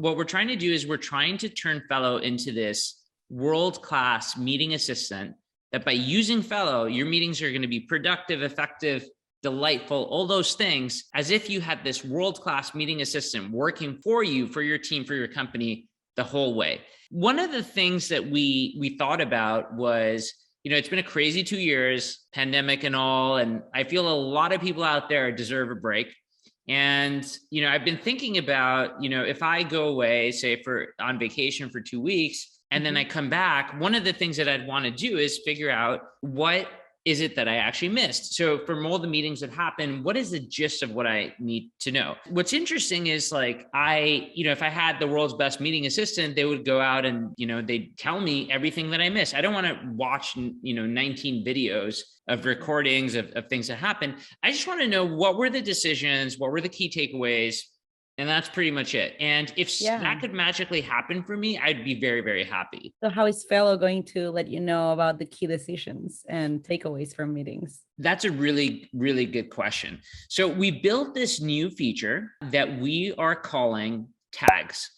what we're trying to do is we're trying to turn Fellow into this world-class meeting assistant that by using Fellow, your meetings are going to be productive, effective, delightful, all those things, as if you had this world-class meeting assistant working for you, for your team, for your company the whole way. One of the things that we thought about was, it's been a crazy 2 years, pandemic and all, and I feel a lot of people out there deserve a break. And, I've been thinking about, if I go away, say on vacation for 2 weeks, and then I come back, one of the things that I'd want to do is figure out what is it that I actually missed? So from all the meetings that happen, what is the gist of what I need to know? What's interesting is if I had the world's best meeting assistant, they would go out and, they'd tell me everything that I missed. I don't want to watch, 19 videos of recordings of things that happen. I just want to know what were the decisions, what were the key takeaways, and that's pretty much it. And if that could magically happen for me, I'd be very, very happy. So how is Fellow going to let you know about the key decisions and takeaways from meetings? That's a really, really good question. So we built this new feature that we are calling tags.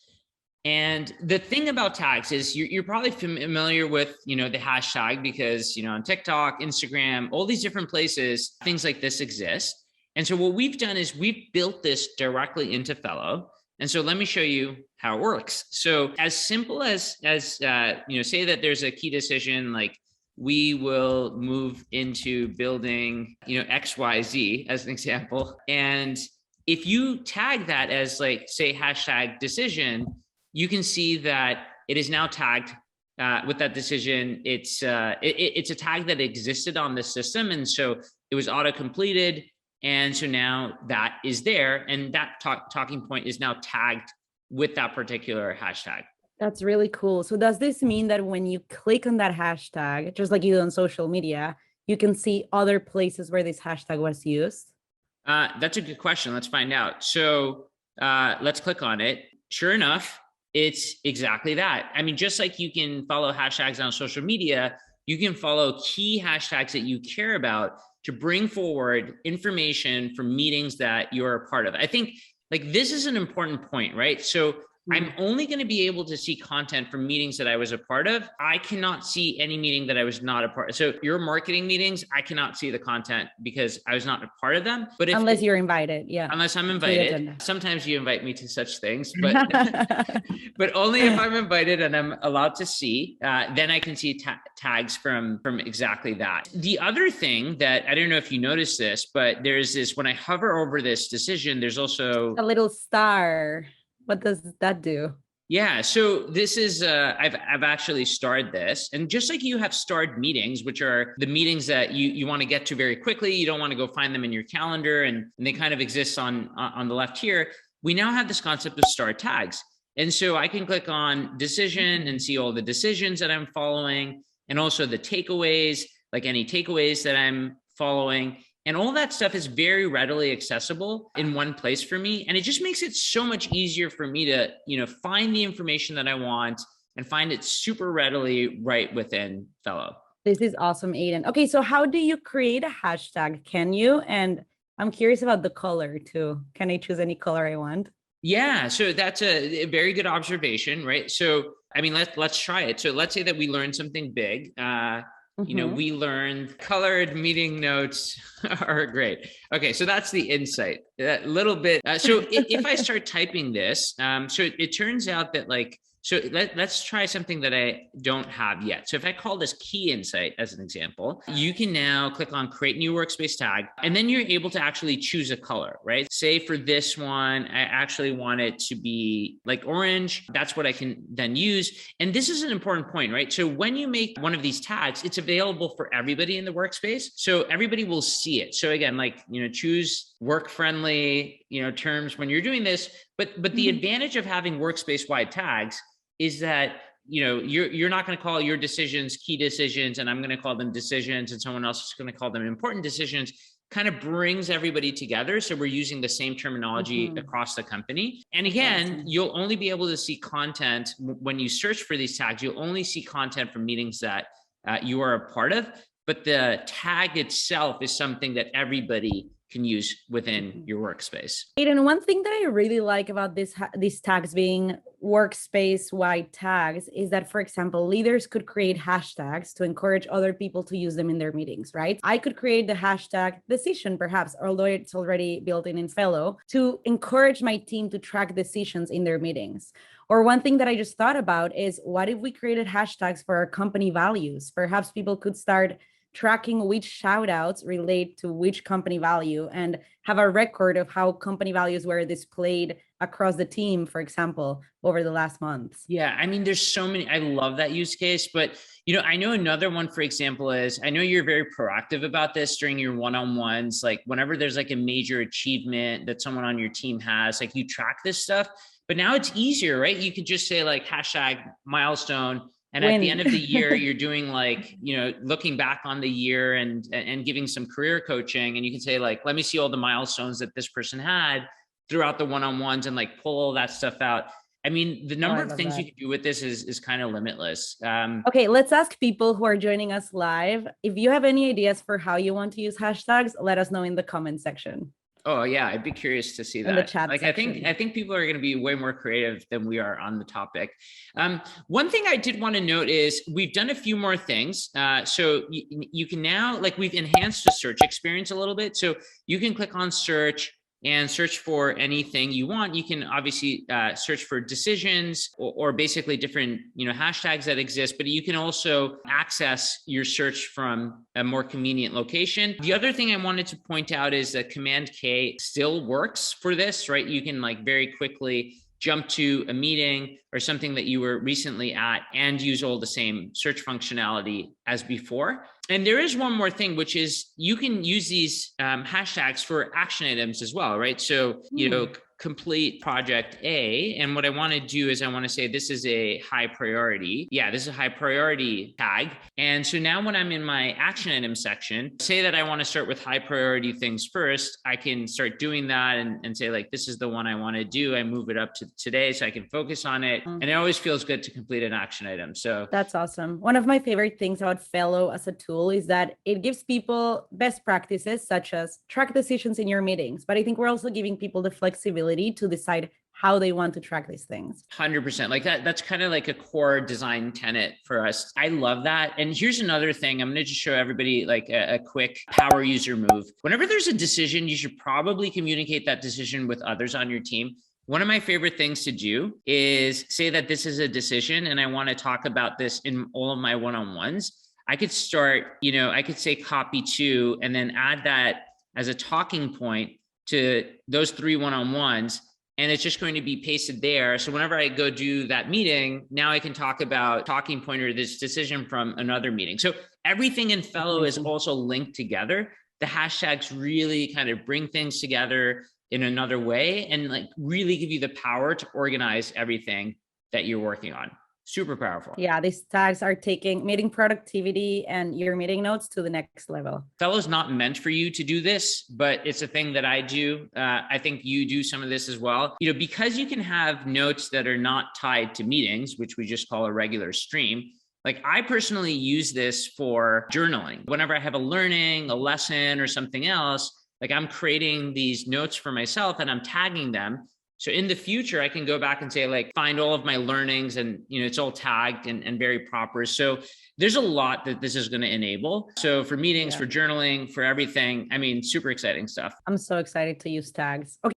And the thing about tags is you're probably familiar with, the hashtag because, on TikTok, Instagram, all these different places, things like this exist. And so what we've done is we've built this directly into Fellow. And so let me show you how it works. So as simple as say that there's a key decision, like we will move into building, XYZ as an example. And if you tag that as say hashtag decision, you can see that it is now tagged with that decision. It's a tag that existed on the system. And so it was auto-completed. And so now that is there, and that talking point is now tagged with that particular hashtag. That's really cool. So does this mean that when you click on that hashtag, just like you do on social media, you can see other places where this hashtag was used? That's a good question. Let's find out. So let's click on it. Sure enough, it's exactly that. I mean, just like you can follow hashtags on social media, you can follow key hashtags that you care about to bring forward information from meetings that you're a part of. I think this is an important point, right? So I'm only going to be able to see content from meetings that I was a part of. I cannot see any meeting that I was not a part of. So your marketing meetings, I cannot see the content because I was not a part of them. But unless you're invited, unless I'm invited. Sometimes you invite me to such things, but but only if I'm invited and I'm allowed to see. Then I can see tags from exactly that. The other thing that I don't know if you noticed this, but there's this when I hover over this decision, there's also a little star. What does that do? Yeah, so this is, I've actually starred this. And just like you have starred meetings, which are the meetings that you want to get to very quickly, you don't want to go find them in your calendar, and they kind of exist on the left here, we now have this concept of starred tags. And so I can click on decision and see all the decisions that I'm following, and also the takeaways, like any takeaways that I'm following. And all that stuff is very readily accessible in one place for me. And it just makes it so much easier for me to, find the information that I want and find it super readily right within Fellow. This is awesome, Aiden. Okay, so how do you create a hashtag? Can you? And I'm curious about the color too. Can I choose any color I want? Yeah, so that's a very good observation, right? So, I mean, let's try it. So let's say that we learned something big. We learned colored meeting notes are great. Okay, so that's the insight. That little bit. So if I start typing this, so it turns out that so let's try something that I don't have yet. So if I call this key insight as an example, you can now click on create new workspace tag, and then you're able to actually choose a color, right? Say for this one, I actually want it to be like orange. That's what I can then use. And this is an important point, right? So when you make one of these tags, it's available for everybody in the workspace. So everybody will see it. So again, choose work-friendly, terms when you're doing this. But the advantage of having workspace-wide tags is that, you're not going to call your decisions key decisions, and I'm going to call them decisions, and someone else is going to call them important decisions. Kind of brings everybody together. So we're using the same terminology across the company. And again, you'll only be able to see content when you search for these tags. You'll only see content from meetings that you are a part of, but the tag itself is something that everybody can use within your workspace. And one thing that I really like about these tags being workspace-wide tags is that, for example, leaders could create hashtags to encourage other people to use them in their meetings, right? I could create the hashtag decision, perhaps, although it's already built in Fellow, to encourage my team to track decisions in their meetings. Or one thing that I just thought about is, what if we created hashtags for our company values? Perhaps people could start tracking which shout outs relate to which company value and have a record of how company values were displayed across the team, for example, over the last month. Yeah, I mean, there's so many. I love that use case, but I know another one, for example, is I know you're very proactive about this during your one-on-ones. Like whenever there's like a major achievement that someone on your team has, like you track this stuff. But now it's easier, right? You could just say like hashtag milestone. And at the end of the year, you're doing like, looking back on the year and giving some career coaching. And you can say like, let me see all the milestones that this person had throughout the one-on-ones and like pull all that stuff out. I mean, the number of things you can do with this is kind of limitless. Okay, let's ask people who are joining us live. If you have any ideas for how you want to use hashtags, let us know in the comment section. Oh yeah, I'd be curious to see that. In the chat section. I think people are going to be way more creative than we are on the topic. One thing I did want to note is we've done a few more things. So you can now, like, we've enhanced the search experience a little bit. So you can click on search and search for anything you want. You can obviously search for decisions or basically different hashtags that exist, but you can also access your search from a more convenient location. The other thing I wanted to point out is that Command K still works for this, right? You can like very quickly jump to a meeting or something that you were recently at and use all the same search functionality as before. And there is one more thing, which is you can use these hashtags for action items as well, right? So, complete project A. And what I want to do is I want to say, this is a high priority. Yeah, this is a high priority tag. And so now when I'm in my action item section, say that I want to start with high priority things first, I can start doing that and say like, this is the one I want to do. I move it up to today so I can focus on it. And it always feels good to complete an action item. So that's awesome. One of my favorite things about Fellow as a tool is that it gives people best practices such as track decisions in your meetings. But I think we're also giving people the flexibility to decide how they want to track these things. 100%. Like that's kind of like a core design tenet for us. I love that. And here's another thing. I'm going to just show everybody like a quick power user move. Whenever there's a decision, you should probably communicate that decision with others on your team. One of my favorite things to do is say that this is a decision and I want to talk about this in all of my one-on-ones. I could start, I could say copy to, and then add that as a talking point to those 3 one-on-ones, and it's just going to be pasted there. So whenever I go do that meeting, now I can talk about talking point or this decision from another meeting. So everything in Fellow is also linked together. The hashtags really kind of bring things together in another way and like really give you the power to organize everything that you're working on. Super powerful. Yeah, these tags are taking meeting productivity and your meeting notes to the next level. Fellow's not meant for you to do this, but it's a thing that I do. I think you do some of this as well. Because you can have notes that are not tied to meetings, which we just call a regular stream. Like I personally use this for journaling. Whenever I have a learning, a lesson, or something else, like I'm creating these notes for myself and I'm tagging them. So in the future, I can go back and say like, find all of my learnings and, it's all tagged and very proper. So there's a lot that this is going to enable. So for meetings, for journaling, for everything, I mean, super exciting stuff. I'm so excited to use tags. Okay.